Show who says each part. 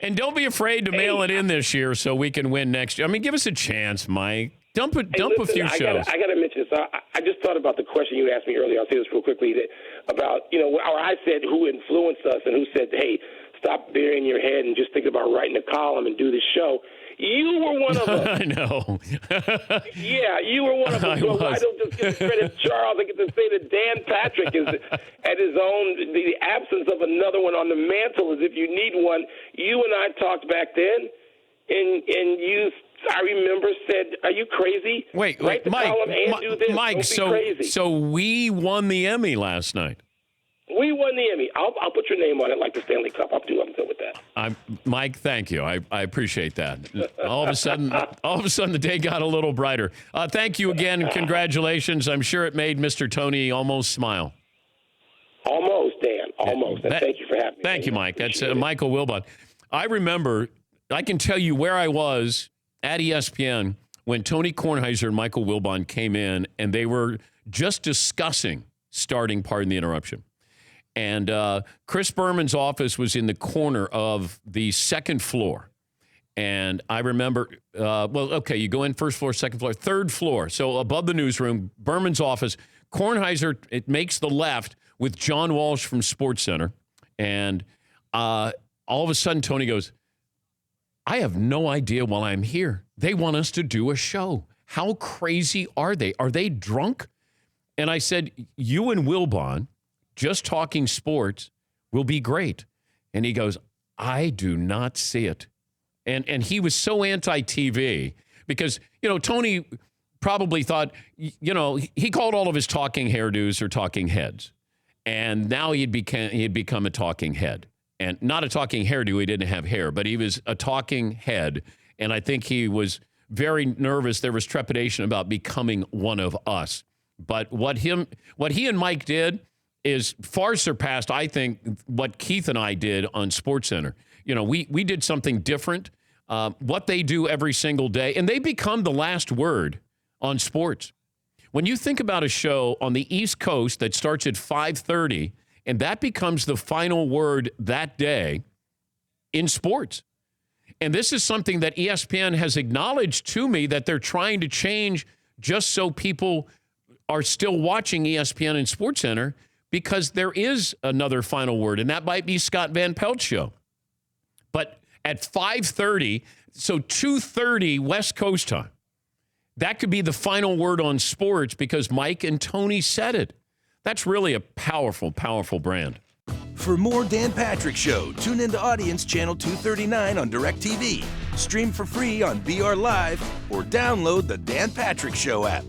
Speaker 1: And don't be afraid to mail it in this year so we can win next year. I mean, give us a chance, Mike. Dump a few shows.
Speaker 2: I got to mention this. I just thought about the question you asked me earlier. I'll say this real quickly about, or I said who influenced us and who said, hey, stop burying your head and just think about writing a column and do this show. You were one of them.
Speaker 1: I know.
Speaker 2: Yeah, you were one of them. So I don't just give credit to Charles. I get to say that Dan Patrick is at his own, the absence of another one on the mantle is if you need one. You and I talked back then, and you, I remember, said, are you crazy?
Speaker 1: Wait,
Speaker 2: Write the column and do this.
Speaker 1: Mike, so we won the Emmy last night.
Speaker 2: We won the Emmy. I'll put your name on it like the Stanley Cup. I'm good with that.
Speaker 1: Mike, thank you. I appreciate that. All of a sudden, the day got a little brighter. Thank you again, and congratulations. I'm sure it made Mr. Tony almost smile.
Speaker 2: Almost, Dan. Almost. And thank you for having me.
Speaker 1: Thank you, Mike. That's Michael Wilbon. I remember, I can tell you where I was at ESPN when Tony Kornheiser and Michael Wilbon came in, and they were just discussing starting, pardon the interruption. And Chris Berman's office was in the corner of the second floor. And I remember, you go in first floor, second floor, third floor. So above the newsroom, Berman's office, Kornheiser, it makes the left with John Walsh from SportsCenter. And all of a sudden, Tony goes, I have no idea why I'm here. They want us to do a show. How crazy are they? Are they drunk? And I said, you and Wilbon, just talking sports will be great. And he goes, I do not see it. And he was so anti-TV because, Tony probably thought, he called all of his talking hairdos or talking heads. And now he had become a talking head. And not a talking hairdo, he didn't have hair, but he was a talking head. And I think he was very nervous. There was trepidation about becoming one of us. But what he and Mike did is far surpassed, I think, what Keith and I did on SportsCenter. We did something different, what they do every single day, and they become the last word on sports. When you think about a show on the East Coast that starts at 5:30, and that becomes the final word that day in sports. And this is something that ESPN has acknowledged to me that they're trying to change just so people are still watching ESPN and SportsCenter, because there is another final word, and that might be Scott Van Pelt's show. But at 5:30, so 2:30 West Coast time, that could be the final word on sports because Mike and Tony said it. That's really a powerful, powerful brand.
Speaker 3: For more Dan Patrick Show, tune into Audience Channel 239 on DirecTV. Stream for free on BR Live or download the Dan Patrick Show app.